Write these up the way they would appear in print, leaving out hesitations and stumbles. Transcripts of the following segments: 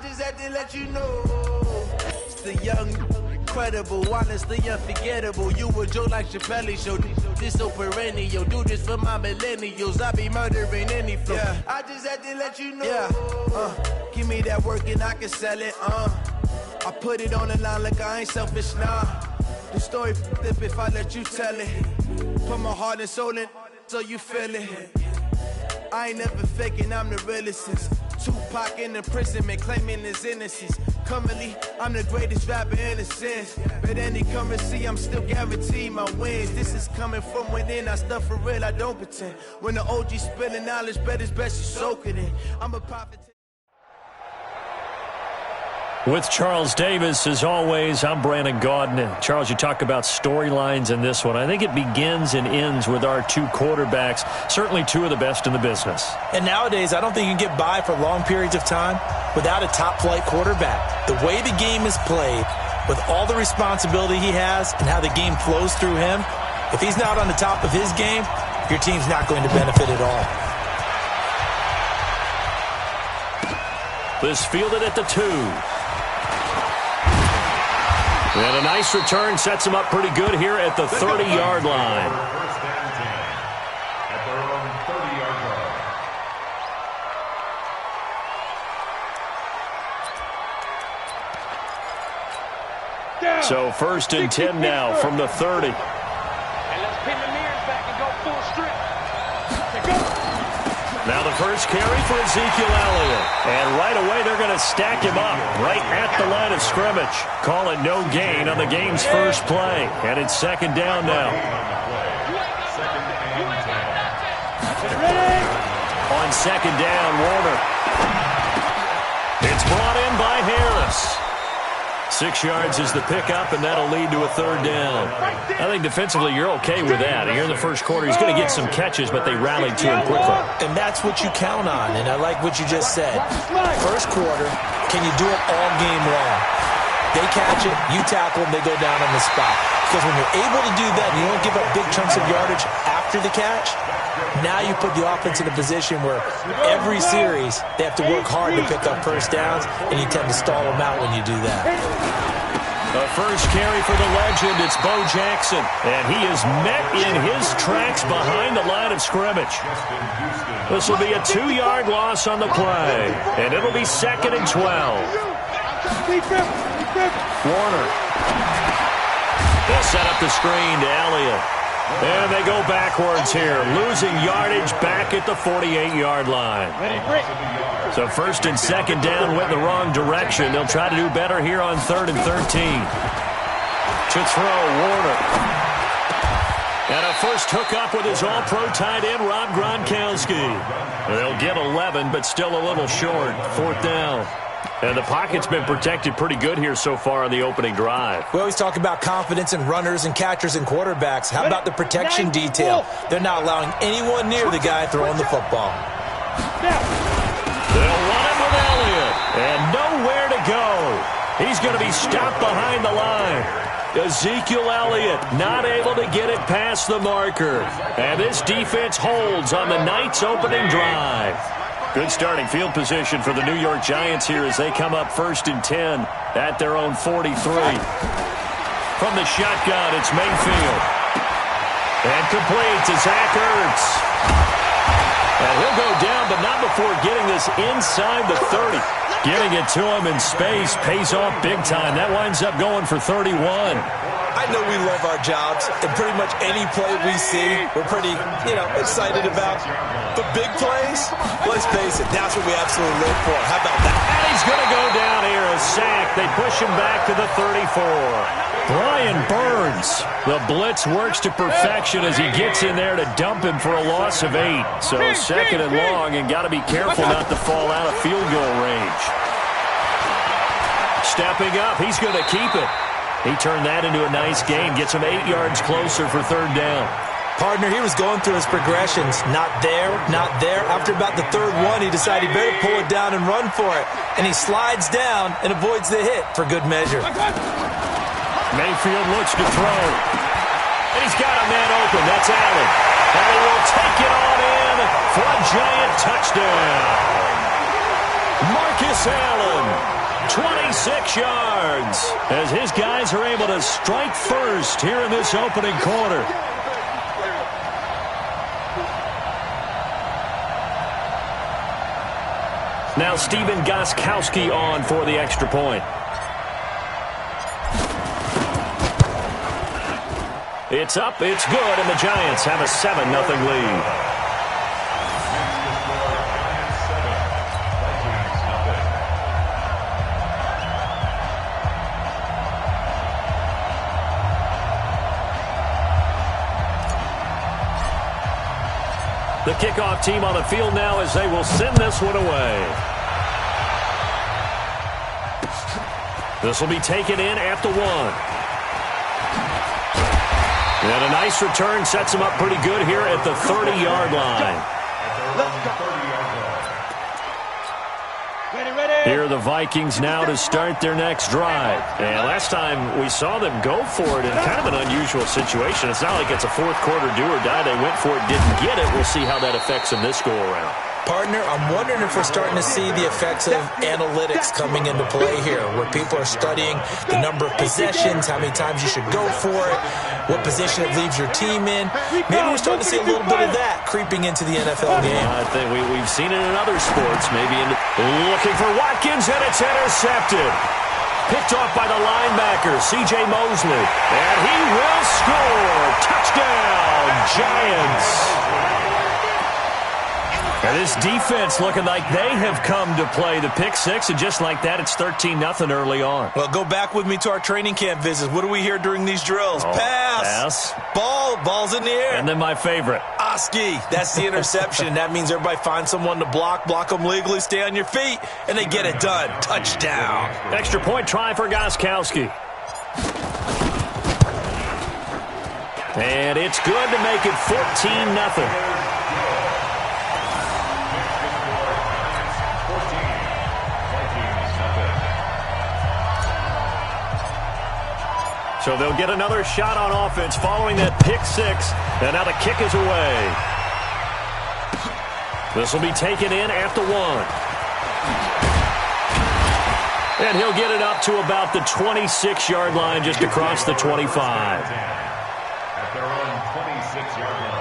just had to let you know. It's the young, incredible, honestly unforgettable. You a joke like Chappelle Show. This so perennial. Do this for my millennials. I be murdering any flow. Yeah. I just had to let you know. Yeah. Give me that work and I can sell it. I put it on the line like I ain't selfish, nah. The story flip if I let you tell it. Put my heart and soul in so you feel it. I ain't never faking, I'm the realest since Tupac in imprisonment, claiming his innocence. Currently, I'm the greatest rapper in a sense. But any currency, I'm still guaranteed my wins. This is coming from within, I stuff for real, I don't pretend. When the OG spilling knowledge, bet it's best you soak it in. I'm a prophet. With Charles Davis, as always, I'm Brandon Gaudin. Charles, you talk about storylines in this one. I think it begins and ends with our two quarterbacks, certainly two of the best in the business. And nowadays, I don't think you can get by for long periods of time without a top-flight quarterback. The way the game is played, with all the responsibility he has and how the game flows through him, if he's not on the top of his game, your team's not going to benefit at all. This fielded at the 2. And a nice return sets him up pretty good here at the 30-yard line. First and 10 at their own 30-yard line. So first and 10 now from the 30. And let's pin the mirrors back and go full strip. Now the first carry for Ezekiel Elliott. And right away they're going to stack him up right at the line of scrimmage. Call it no gain on the game's first play. And it's second down now. On second down, Warner. It's brought in by Harris. 6 yards is the pickup, and that'll lead to a third down. I think defensively you're okay with that. Here in the first quarter, he's going to get some catches, but they rallied to him quickly. And that's what you count on, and I like what you just said. First quarter, can you do it all game long? They catch it, you tackle them, they go down on the spot. Because when you're able to do that and you don't give up big chunks of yardage after the catch, now you put the offense in a position where every series they have to work hard to pick up first downs, and you tend to stall them out when you do that. The first carry for the legend, it's Bo Jackson. And he is met in his tracks behind the line of scrimmage. This will be a 2-yard loss on the play. And it'll be second and 12. Warner. They'll set up the screen to Elliott. And they go backwards here, losing yardage back at the 48-yard line. So first and second down went the wrong direction. They'll try to do better here on 3rd and 13. To throw, Warner. And a first hookup with his all-pro tight end, Rob Gronkowski. They'll get 11, but still a little short. 4th down. And the pocket's been protected pretty good here so far on the opening drive. We always talk about confidence in runners and catchers and quarterbacks. How about the protection detail? They're not allowing anyone near the guy throwing the football. They'll run it with Elliott. And nowhere to go. He's going to be stopped behind the line. Ezekiel Elliott not able to get it past the marker. And this defense holds on the night's opening drive. Good starting field position for the New York Giants here as they come up 1st and 10 at their own 43. From the shotgun, it's Mayfield. And complete to Zach Ertz. And he'll go down, but not before getting this inside the 30. Getting it to him in space pays off big time. That winds up going for 31. I know we love our jobs, and pretty much any play we see, we're pretty, excited about. But big plays, let's face it, that's what we absolutely live for. How about that? And he's going to go down here, a sack. They push him back to the 34. Brian Burns, the blitz works to perfection as he gets in there to dump him for a loss of 8. So second and long, and got to be careful not to fall out of field goal range. Stepping up, he's going to keep it. He turned that into a nice gain, gets him 8 yards closer for 3rd down. Partner, he was going through his progressions. Not there, not there. After about the 3rd one, he decided he better pull it down and run for it. And he slides down and avoids the hit for good measure. Mayfield looks to throw. And he's got a man open. That's Allen. And he will take it on in for a giant touchdown. Marcus Allen. 6 yards as his guys are able to strike first here in this opening quarter. Now Steven Gostkowski on for the extra point. It's up, it's good, and the Giants have a 7-0 lead. The kickoff team on the field now as they will send this one away. This will be taken in at the 1. And a nice return sets him up pretty good here at the 30-yard line. Here are the Vikings now to start their next drive. And last time we saw them go for it in kind of an unusual situation. It's not like it's a fourth quarter do or die. They went for it, didn't get it. We'll see how that affects them this go-around. Partner, I'm wondering if we're starting to see the effects of analytics coming into play here, where people are studying the number of possessions, how many times you should go for it, what position it leaves your team in. Maybe we're starting to see a little bit of that creeping into the NFL game. I think we've seen it in other sports. Maybe looking for Watkins, and it's intercepted. Picked off by the linebacker, C.J. Mosley. And he will score. Touchdown, Giants. And this defense looking like they have come to play the pick six, and just like that, it's 13-0 early on. Well, go back with me to our training camp visits. What do we hear during these drills? Pass. Ball's in the air. And then my favorite. Oski. That's the interception. That means everybody finds someone to block them legally, stay on your feet, and they get it done. Touchdown. Extra point try for Gostkowski. And it's good to make it 14-0. So they'll get another shot on offense following that pick six. And now the kick is away. This will be taken in at the 1. And he'll get it up to about the 26-yard line, just across the 25. At their own 26-yard line.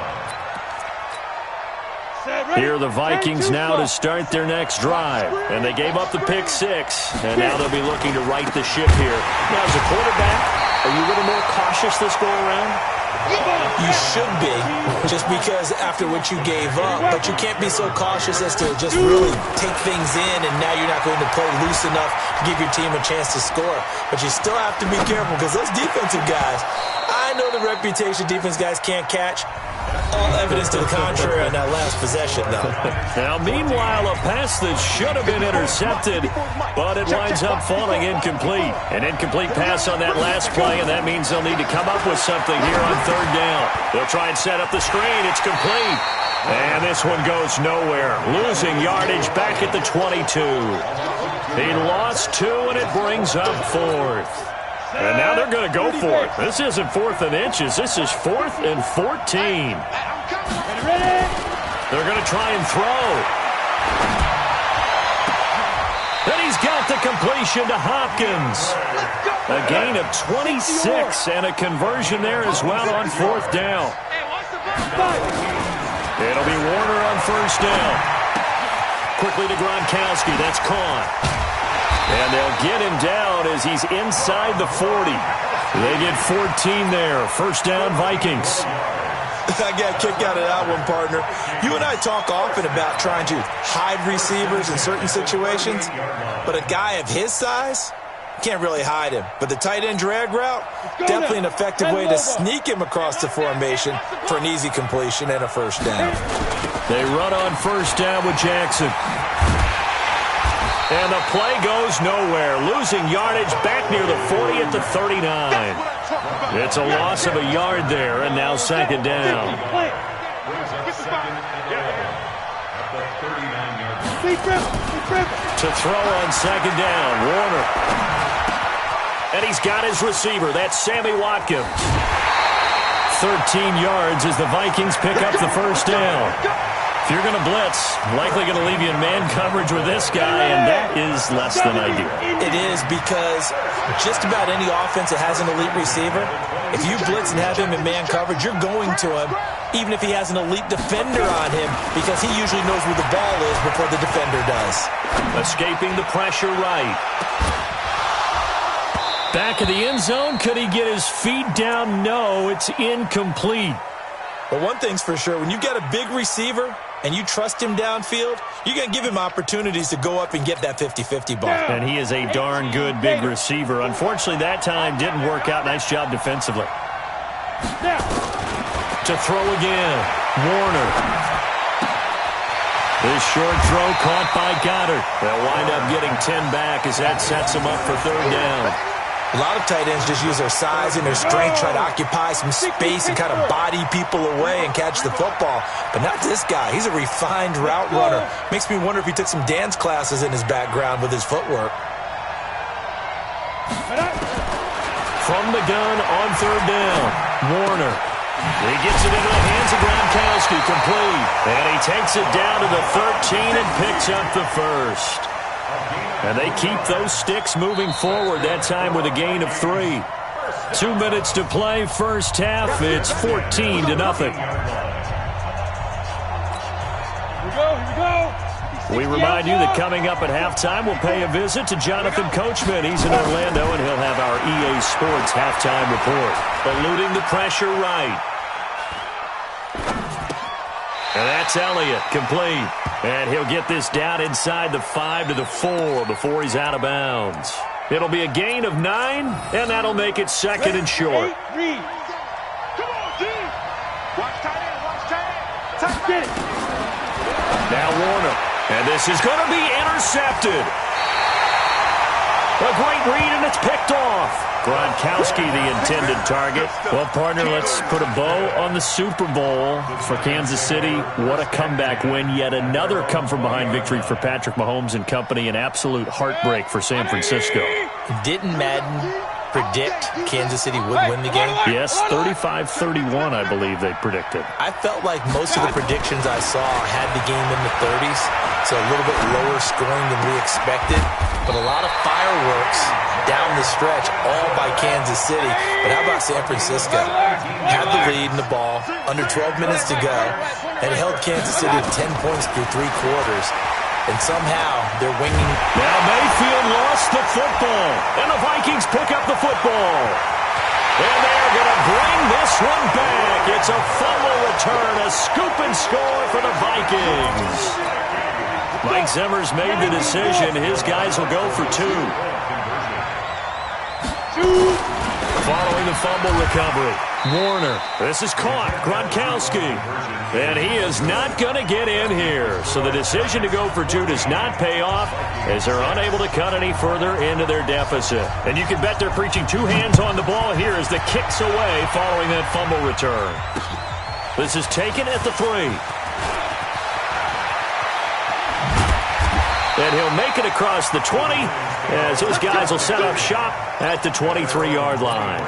Here are the Vikings now to start their next drive. And they gave up the pick six. And now they'll be looking to right the ship here. Now, as a quarterback, are you a little more cautious this go-around? You should be, just because after what you gave up. But you can't be so cautious as to just really take things in, and now you're not going to play loose enough to give your team a chance to score. But you still have to be careful, because those defensive guys, I know the reputation defense guys can't catch. All evidence to the contrary on that last possession, though. Now, meanwhile, a pass that should have been intercepted, but it winds up falling incomplete. An incomplete pass on that last play, and that means they'll need to come up with something here on third down. They'll try and set up the screen. It's complete. And this one goes nowhere. Losing yardage back at the 22. He lost 2, and it brings up 4th. And now they're going to go for it. This isn't 4th and inches. This is 4th and 14. They're going to try and throw. And he's got the completion to Hopkins. A gain of 26 and a conversion there as well on 4th down. It'll be Warner on 1st down. Quickly to Gronkowski. That's caught. And they'll get him down as he's inside the 40. They get 14 there. 1st down, Vikings. I got a kick out of that one, partner. You and I talk often about trying to hide receivers in certain situations, but a guy of his size can't really hide him. But the tight end drag route, definitely an effective way to sneak him across the formation for an easy completion and a 1st down. They run on 1st down with Jackson. And the play goes nowhere. Losing yardage back near the 40 at the 39. It's a loss of a yard there, and now 2nd down. To throw on 2nd down, Warner. And he's got his receiver. That's Sammy Watkins. 13 yards as the Vikings pick up the 1st down. If you're going to blitz, likely going to leave you in man coverage with this guy, and that is less than ideal. It is, because just about any offense that has an elite receiver, if you blitz and have him in man coverage, you're going to him, even if he has an elite defender on him, because he usually knows where the ball is before the defender does. Escaping the pressure right. Back of the end zone. Could he get his feet down? No, it's incomplete. But one thing's for sure, when you got a big receiver and you trust him downfield, you're going to give him opportunities to go up and get that 50-50 ball. And he is a darn good big receiver. Unfortunately, that time didn't work out. Nice job defensively. To throw again, Warner. This short throw caught by Goddard. They'll wind up getting 10 back as that sets him up for third down. A lot of tight ends just use their size and their strength, try to occupy some space and kind of body people away and catch the football. But not this guy. He's a refined route runner. Makes me wonder if he took some dance classes in his background with his footwork. From the gun on third down, Warner. He gets it into the hands of Gronkowski, complete. And he takes it down to the 13 and picks up the first. And they keep those sticks moving forward, that time with a gain of 3. 2 minutes to play, first half. It's 14-0. We remind you that coming up at halftime, we'll pay a visit to Jonathan Coachman. He's in Orlando, and he'll have our EA Sports halftime report. Eluding the pressure right. And that's Elliott, complete. And he'll get this down inside the 5 to the 4 before he's out of bounds. It'll be a gain of 9, and that'll make it second and short. Read. Come on, D. Watch tight end, watch tight end. Now Warner. And this is going to be intercepted. A great read, and it's picked off. Gronkowski, the intended target. Well, partner, let's put a bow on the Super Bowl for Kansas City. What a comeback win. Yet another come-from-behind victory for Patrick Mahomes and company. An absolute heartbreak for San Francisco. Didn't Madden predict Kansas City would win the game? Yes, 35-31, I believe they predicted. I felt like most of the predictions I saw had the game in the 30s, so a little bit lower scoring than we expected. But a lot of fireworks down the stretch, all by Kansas City. But how about San Francisco? Had the lead in the ball, under 12 minutes to go, and held Kansas City to 10 points through 3 quarters. And somehow they're winging. Now Mayfield lost the football, and the Vikings pick up the football. And they're going to bring this one back. It's a fumble return, a scoop and score for the Vikings. Mike Zimmer's made the decision. His guys will go for 2. Following the fumble recovery, Warner. This is caught. Gronkowski. And he is not going to get in here. So the decision to go for 2 does not pay off as they're unable to cut any further into their deficit. And you can bet they're preaching 2 hands on the ball here as the kick's away following that fumble return. This is taken at the 3. And he'll make it across the 20 as his guys will set up shop at the 23-yard line.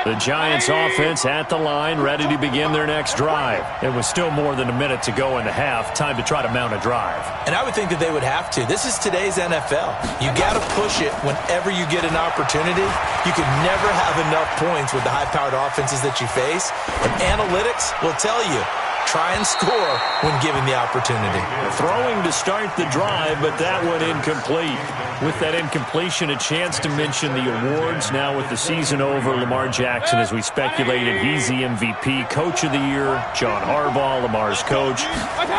The Giants offense at the line, ready to begin their next drive. It was still more than a minute to go in the half. Time to try to mount a drive. And I would think that they would have to. This is today's NFL. You got to push it whenever you get an opportunity. You can never have enough points with the high-powered offenses that you face. And analytics will tell you, try and score when given the opportunity. Throwing to start the drive, but that one incomplete. With that incompletion, a chance to mention the awards. Now with the season over, Lamar Jackson, as we speculated, he's the MVP, Coach of the Year. John Harbaugh, Lamar's coach.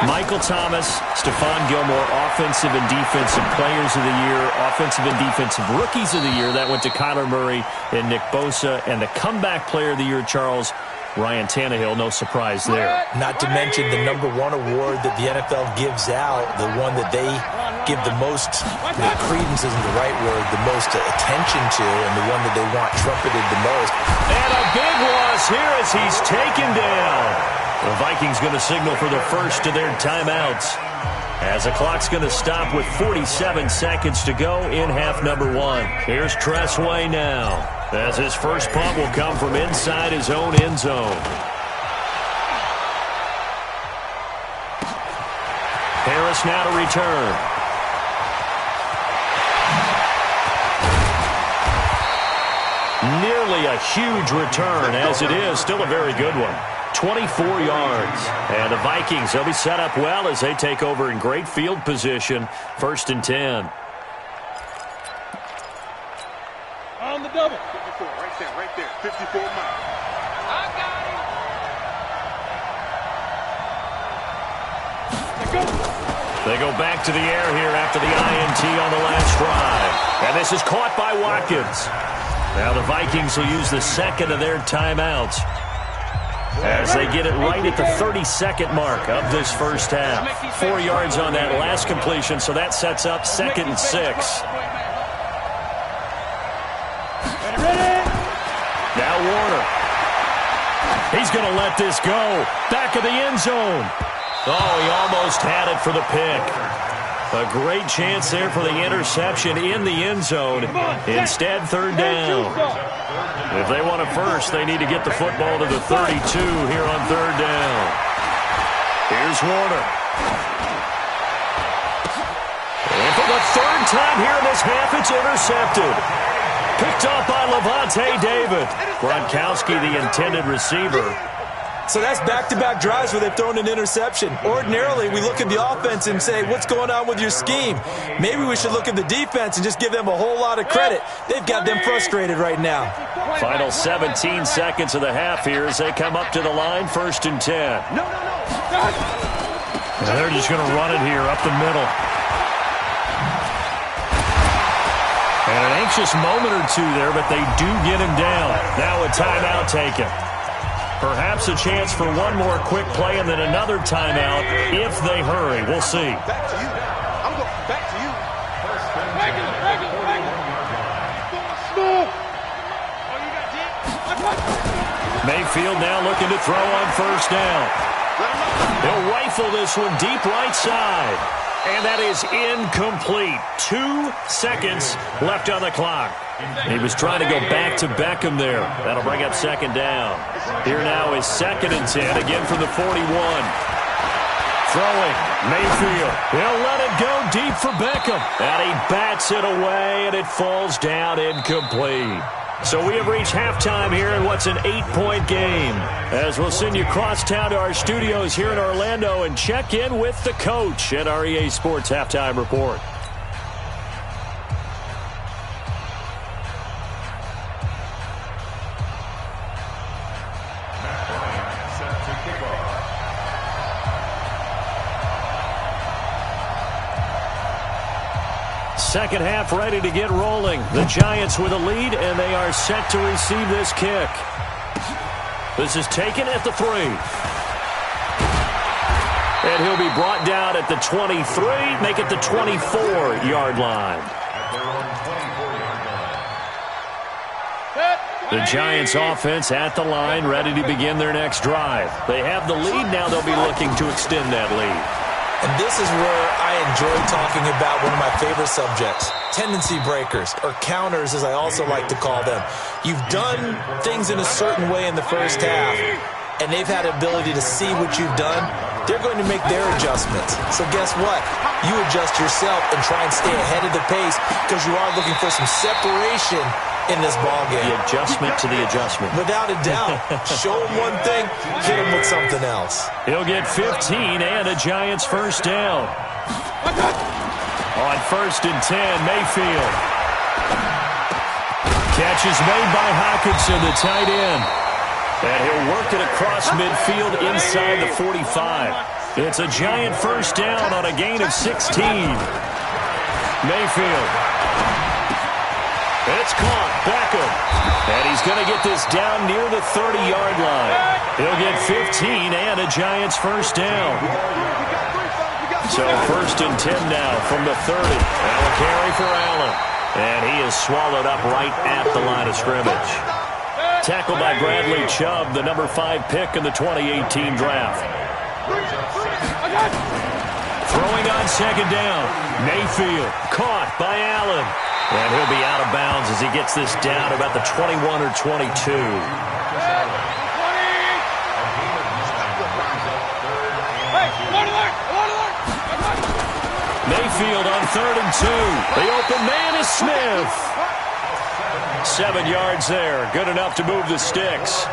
Michael Thomas, Stephon Gilmore, Offensive and Defensive Players of the Year. Offensive and Defensive Rookies of the Year. That went to Kyler Murray and Nick Bosa. And the Comeback Player of the Year, Charles, Ryan Tannehill, no surprise there. Not to mention the #1 award that the NFL gives out, the one that they give the most, credence isn't the right word, the most attention to, and the one that they want trumpeted the most. And a big loss here as he's taken down. The Vikings going to signal for the first of their timeouts, as the clock's going to stop with 47 seconds to go in half number 1. Here's Tressway now, as his first punt will come from inside his own end zone. pass now to return. Nearly a huge return. As it is, still a very good one. 24 yards. And the Vikings, they'll be set up well as they take over in great field position. 1st and 10. On the double. 54, right there. 54 miles. I got him. They go back to the air here after the INT on the last drive. And this is caught by Watkins. Now the Vikings will use the second of their timeouts as they get it right at the 32nd mark of this first half. 4 yards on that last completion, so that sets up 2nd and 6. Now Warner. He's going to let this go. Back of the end zone. Oh, he almost had it for the pick. A great chance there for the interception in the end zone. Instead, 3rd down. If they want it first, they need to get the football to the 32 here on 3rd down. Here's Warner. And for the 3rd time here in this half, it's intercepted. Picked off by Levante David. Gronkowski, the intended receiver. So that's back-to-back drives where they've thrown an interception. Ordinarily, we look at the offense and say, what's going on with your scheme? Maybe we should look at the defense and just give them a whole lot of credit. They've got them frustrated right now. Final 17 seconds of the half here as they come up to the line, 1st and 10. And they're just going to run it here up the middle. And an anxious moment or two there, but they do get him down. Now a timeout taken. Perhaps a chance for one more quick play and then another timeout if they hurry. We'll see. Back to you. I'm going back to you. Mayfield now looking to throw on 1st down. He'll rifle this one deep right side. And that is incomplete. 2 seconds left on the clock. He was trying to go back to Beckham there. That'll bring up 2nd down. Here now is 2nd and 10, again from the 41. Throwing, Mayfield. He'll let it go deep for Beckham. And he bats it away, and it falls down incomplete. So we have reached halftime here in what's an 8-point game. As we'll send you cross town to our studios here in Orlando and check in with the coach at our EA Sports Halftime Report. Second half ready to get rolling. The Giants with a lead, and they are set to receive this kick. This is taken at the 3. And he'll be brought down at the 23, make it the 24-yard line. The Giants offense at the line, ready to begin their next drive. They have the lead, now they'll be looking to extend that lead. And this is where I enjoy talking about one of my favorite subjects, tendency breakers, or counters as I also like to call them. You've done things in a certain way in the first half, and they've had the ability to see what you've done. They're going to make their adjustments. So guess what? You adjust yourself and try and stay ahead of the pace because you are looking for some separation in this ballgame. The adjustment to the adjustment. Without a doubt. Show him one thing, hit him with something else. He'll get 15 and a Giants 1st down. On 1st and 10, Mayfield. Catch is made by Hockenson, the tight end. And he'll work it across midfield inside the 45. It's a Giant 1st down on a gain of 16. Mayfield. It's caught. Beckham. And he's going to get this down near the 30-yard line. He'll get 15 and a Giants 1st down. So 1st and 10 now from the 30. Now a carry for Allen. And he is swallowed up right at the line of scrimmage. Tackled by Bradley Chubb, the number 5 pick in the 2018 draft. Throwing on 2nd down. Mayfield caught by Allen. And he'll be out of bounds as he gets this down about the 21 or 22. Mayfield on 3rd and 2. The open man is Smith. 7 yards there. Good enough to move the sticks.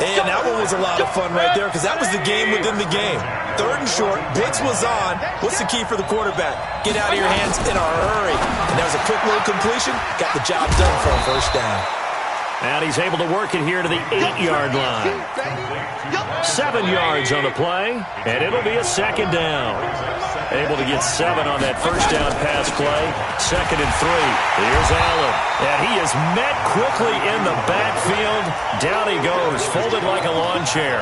And that one was a lot of fun right there because that was the game within the game. 3rd and short. Pitts was on. What's the key for the quarterback? Get out of your hands in a hurry. And that was a quick little completion. Got the job done for a first down. And he's able to work it here to the 8-yard line. 7 yards on the play, and it'll be a 2nd down. Able to get 7 on that first down pass play. 2nd and 3. Here's Allen. And he is met quickly in the backfield. Down he goes, folded like a lawn chair.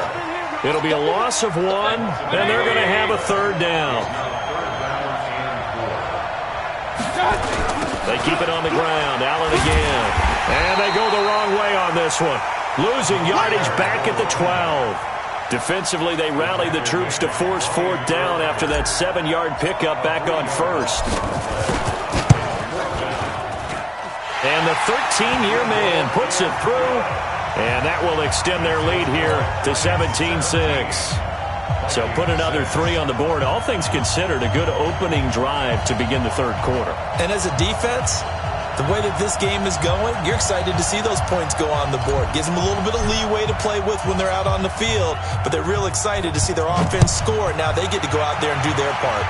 It'll be a loss of 1, and they're going to have a 3rd down. They keep it on the ground. Allen again. And they go the wrong way on this one. Losing yardage back at the 12. Defensively, they rally the troops to force 4th down after that 7-yard pickup back on 1st. And the 13-year man puts it through, and that will extend their lead here to 17-6. So put another 3 on the board. All things considered, a good opening drive to begin the 3rd quarter. And as a defense, the way that this game is going, you're excited to see those points go on the board. Gives them a little bit of leeway to play with when they're out on the field, but they're real excited to see their offense score. Now they get to go out there and do their part.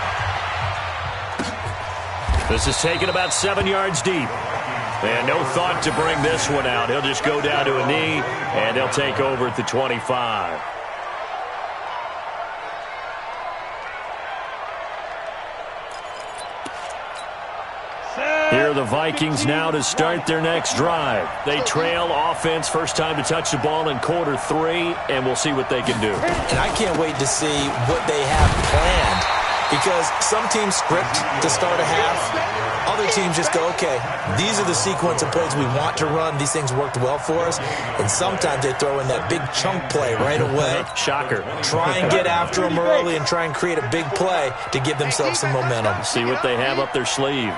This is taken about 7 yards deep. And no thought to bring this one out. He'll just go down to a knee, and he'll take over at the 25. Here are the Vikings now to start their next drive. They trail offense, first time to touch the ball in quarter 3, and we'll see what they can do. And I can't wait to see what they have planned, because some teams script to start a half. Other teams just go, okay, these are the sequence of plays we want to run. These things worked well for us. And sometimes they throw in that big chunk play right away. Shocker. Try and get after them early and try and create a big play to give themselves some momentum. See what they have up their sleeve.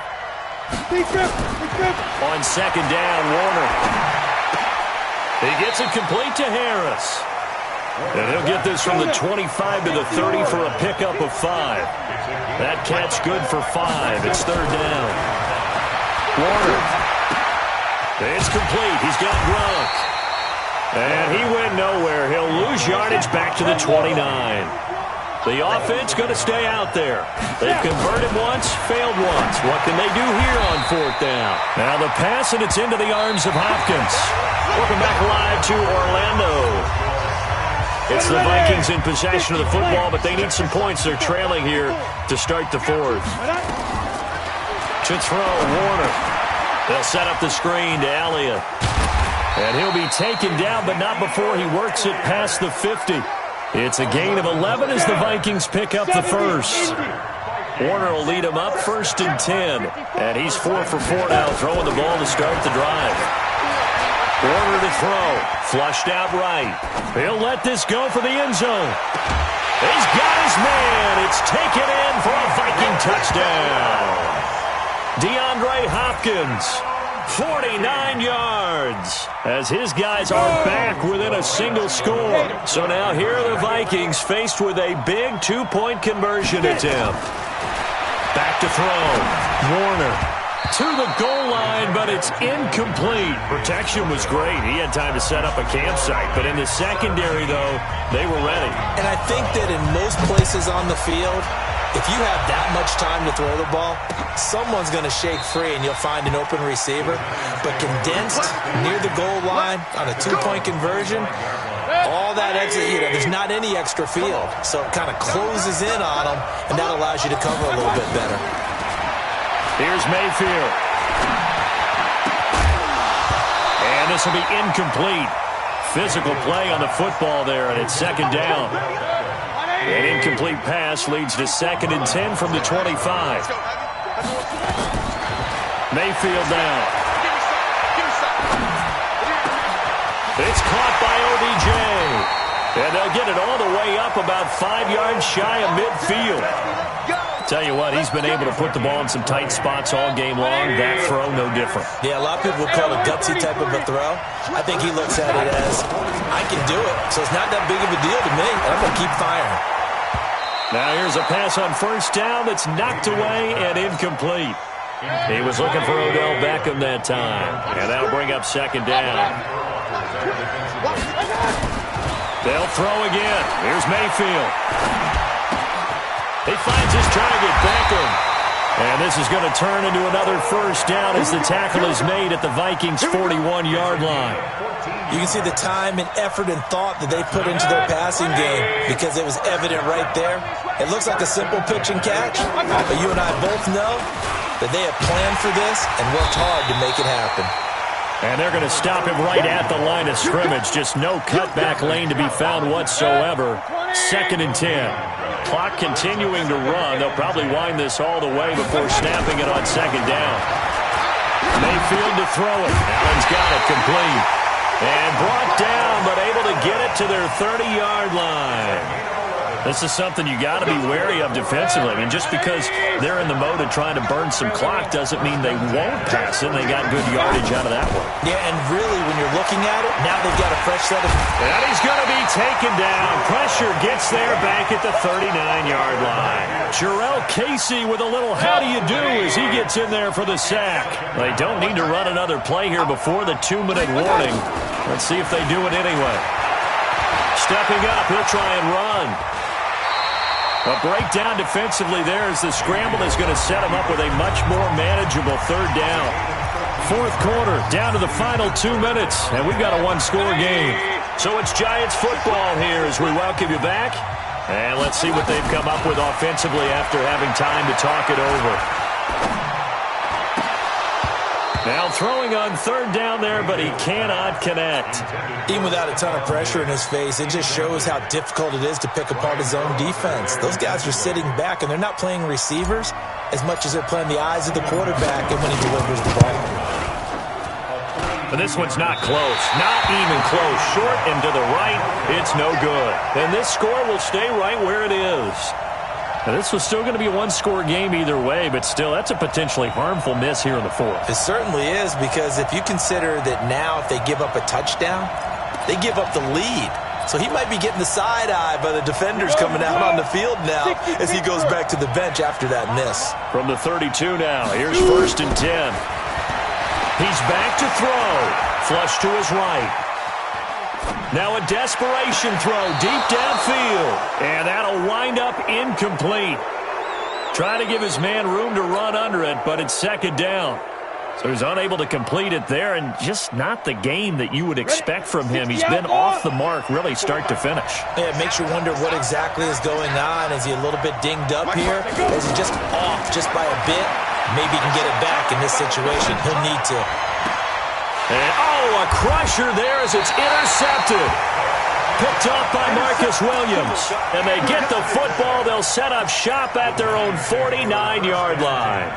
On 2nd down, Warner. He gets it complete to Harris. And he'll get this from the 25 to the 30 for a pickup of 5. That catch good for 5. It's 3rd down. Warner. It's complete. He's got Gronk. And he went nowhere. He'll lose yardage back to the 29. The offense going to stay out there. They've converted once, failed once. What can they do here on 4th down? Now the pass, and it's into the arms of Hopkins. Welcome back live to Orlando. It's the Vikings in possession of the football, but they need some points. They're trailing here to start the 4th. To throw, Warner. They'll set up the screen to Elliott. And he'll be taken down, but not before he works it past the 50. It's a gain of 11 as the Vikings pick up the first. Warner will lead him up 1st and 10. And he's 4 for 4 now, throwing the ball to start the drive. Warner to throw. Flushed out right. He'll let this go for the end zone. He's got his man. It's taken in for a Viking touchdown. DeAndre Hopkins. 49 yards as his guys are back within a single score. So now here are the Vikings faced with a big 2-point conversion attempt. Back to throw. Warner to the goal line, but it's incomplete. Protection was great. He had time to set up a campsite, but in the secondary, though, they were ready. And I think that in most places on the field, if you have that much time to throw the ball, someone's going to shake free and you'll find an open receiver. But condensed near the goal line on a 2-point conversion, all that exit, there's not any extra field. So it kind of closes in on them, and that allows you to cover a little bit better. Here's Mayfield. And this will be incomplete. Physical play on the football there, and it's 2nd down. An incomplete pass leads to 2nd and 10 from the 25. Mayfield down. It's caught by OBJ. And they'll get it all the way up about 5 yards shy of midfield. Tell you what, he's been able to put the ball in some tight spots all game long. That throw, no different. Yeah, a lot of people would call it a gutsy type of a throw. I think he looks at it as, I can do it, so it's not that big of a deal to me, and I'm going to keep firing. Now here's a pass on first down that's knocked away and incomplete. He was looking for Odell Beckham that time. And that'll bring up second down. They'll throw again. Here's Mayfield. He finds his target, Beckham. And this is going to turn into another first down as the tackle is made at the Vikings' 41-yard line. You can see the time and effort and thought that they put into their passing game because it was evident right there. It looks like a simple pitch and catch, but you and I both know that they have planned for this and worked hard to make it happen. And they're going to stop him right at the line of scrimmage. Just no cutback lane to be found whatsoever. 2nd and 10. Clock continuing to run. They'll probably wind this all the way before snapping it on 2nd down. Mayfield to throw it. Allen's got it complete. And brought down, but able to get it to their 30-yard line. This is something you got to be wary of defensively. I mean, just because they're in the mode of trying to burn some clock doesn't mean they won't pass it. They got good yardage out of that one. Yeah, and really, when you're looking at it, now they've got a fresh set of... And he's going to be taken down. Pressure gets there back at the 39-yard line. Jarrell Casey with a little how do you do as he gets in there for the sack. They don't need to run another play here before the 2-minute warning. Let's see if they do it anyway. Stepping up, he'll try and run. A breakdown defensively there as the scramble is going to set him up with a much more manageable 3rd down. 4th quarter, down to the final 2 minutes, and we've got a one-score game. So it's Giants football here as we welcome you back. And let's see what they've come up with offensively after having time to talk it over. Now throwing on 3rd down there, but he cannot connect. Even without a ton of pressure in his face, it just shows how difficult it is to pick apart his own defense. Those guys are sitting back, and they're not playing receivers as much as they're playing the eyes of the quarterback and when he delivers the ball. But this one's not close. Not even close. Short and to the right, it's no good. And this score will stay right where it is. Now, this was still going to be a one-score game either way, but still, that's a potentially harmful miss here in the 4th. It certainly is, because if you consider that now if they give up a touchdown, they give up the lead. So he might be getting the side eye by the defenders coming out on the field now as he goes back to the bench after that miss. From the 32 now, here's 1st and 10. He's back to throw. Flush to his right. Now a desperation throw deep downfield. And that'll wind up incomplete. Trying to give his man room to run under it, but it's 2nd down. So he's unable to complete it there, and just not the game that you would expect from him. He's been off the mark really start to finish. Yeah, it makes you wonder what exactly is going on. Is he a little bit dinged up here? Or is he just off just by a bit? Maybe he can get it back in this situation. He'll need to. And, a crusher there as it's intercepted. Picked off by Marcus Williams. And they get the football. They'll set up shop at their own 49-yard line.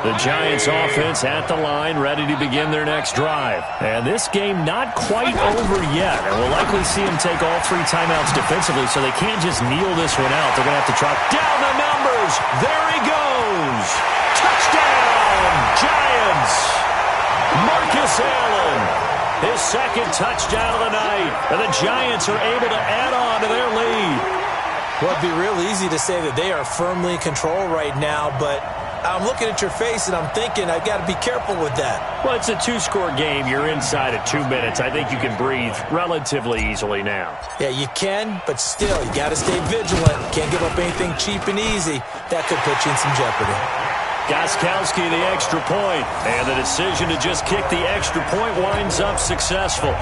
The Giants offense at the line, ready to begin their next drive. And this game not quite over yet. And we'll likely see them take all 3 timeouts defensively, so they can't just kneel this one out. They're going to have to track down the numbers. There he goes. Touchdown, Giants. Marcus Allen, his 2nd touchdown of the night. And the Giants are able to add on to their lead. Well, it'd be real easy to say that they are firmly in control right now, but I'm looking at your face and I'm thinking I've got to be careful with that. Well, it's a 2-score game. You're inside at 2 minutes. I think you can breathe relatively easily now. Yeah, you can, but still, you got to stay vigilant. Can't give up anything cheap and easy. That could put you in some jeopardy. Gostkowski the extra point, and the decision to just kick the extra point winds up successful.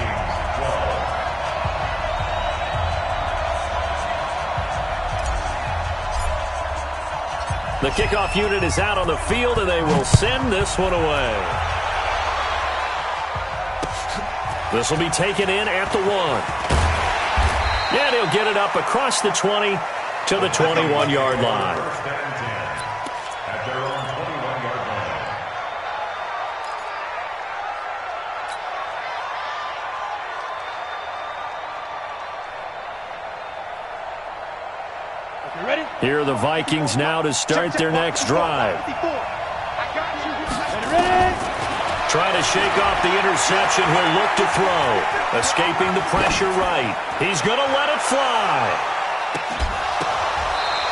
The kickoff unit is out on the field, and they will send this one away. This will be taken in at the 1. And he'll get it up across the 20 to the 21-yard line. Here are the Vikings now to start their next drive. Trying to shake off the interception. He'll look to throw. Escaping the pressure right. He's going to let it fly.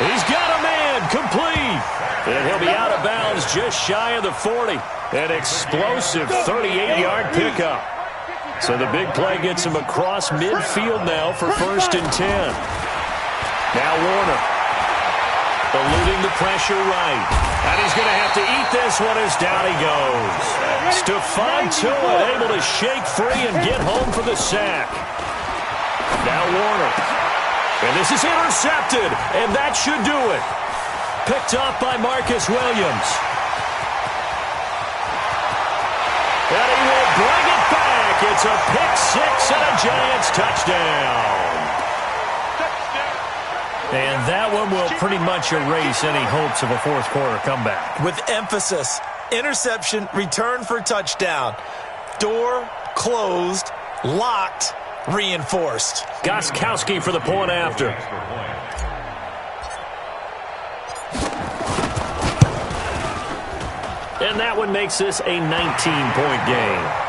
He's got a man, complete. And he'll be out of bounds just shy of the 40. An explosive 38-yard pickup. So the big play gets him across midfield now for 1st and 10. Now Warner. Eluding the pressure right. And he's going to have to eat this one as down he goes. Stephon Tuitt able to shake free and get home for the sack. Now Warner. And this is intercepted. And that should do it. Picked off by Marcus Williams. And he will bring it back. It's a pick six and a Giants touchdown. And that one will pretty much erase any hopes of a fourth quarter comeback. With emphasis, interception, return for touchdown. Door closed, locked, reinforced. Gostkowski for the point after. And that one makes this a 19-point game.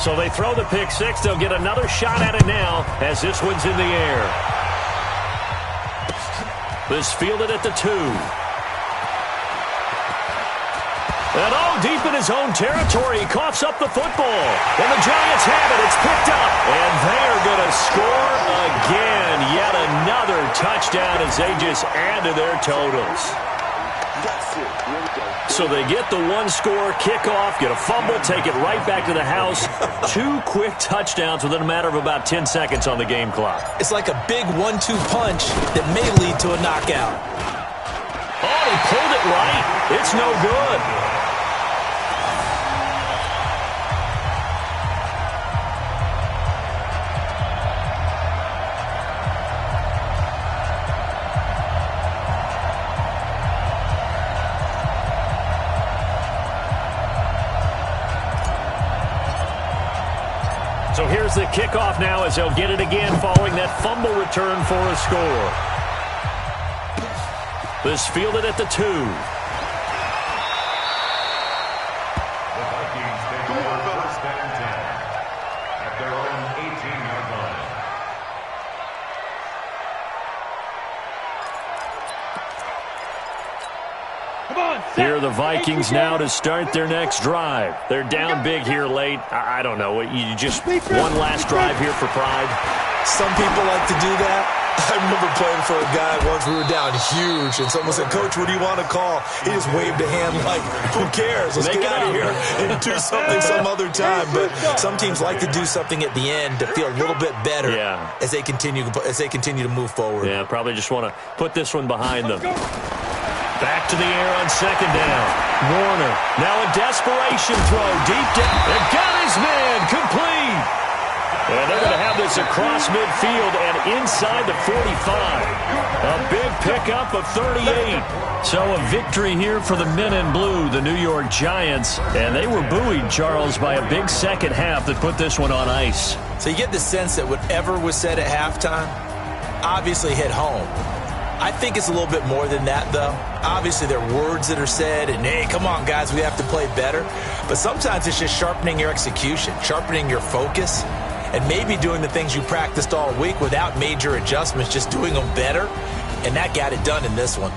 So they throw the pick six. They'll get another shot at it now as this one's in the air. This fielded at the 2. And deep in his own territory. He coughs up the football. And the Giants have it. It's picked up. And they are going to score again. Yet another touchdown as they just add to their totals. So they get the one-score kickoff, get a fumble, take it right back to the house. 2 quick touchdowns within a matter of about 10 seconds on the game clock. It's like a big 1-2 punch that may lead to a knockout. Oh, he pulled it right. It's no good. So here's the kickoff now as they'll get it again following that fumble return for a score. This fielded at the 2. The Vikings take over 1st and 10 at their own 18-yard line. Here are the Vikings now to start their next drive. They're down big here late. I don't know. You just one last drive here for pride? Some people like to do that. I remember playing for a guy once. We were down huge, and someone said, "Coach, what do you want to call?" He just waved a hand like, "Who cares? Let's get out of here and do something some other time." But some teams like to do something at the end to feel a little bit better as they continue to move forward. Yeah, probably just want to put this one behind them. Back to the air on 2nd down. Warner, now a desperation throw deep down. And got his man, complete. And they're going to have this across midfield and inside the 45. A big pickup of 38. So a victory here for the men in blue, the New York Giants. And they were buoyed, Charles, by a big second half that put this one on ice. So you get the sense that whatever was said at halftime obviously hit home. I think it's a little bit more than that, though. Obviously, there are words that are said, and, hey, come on, guys, we have to play better. But sometimes it's just sharpening your execution, sharpening your focus, and maybe doing the things you practiced all week without major adjustments, just doing them better. And that got it done in this one.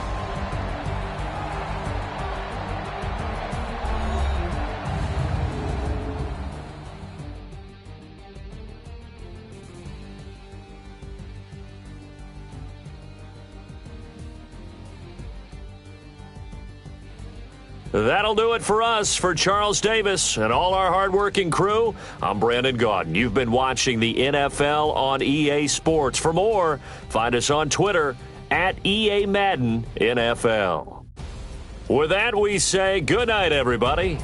That'll do it for us. For Charles Davis and all our hardworking crew, I'm Brandon Gaudin. You've been watching the NFL on EA Sports. For more, find us on Twitter at EA Madden NFL. With that, we say good night, everybody.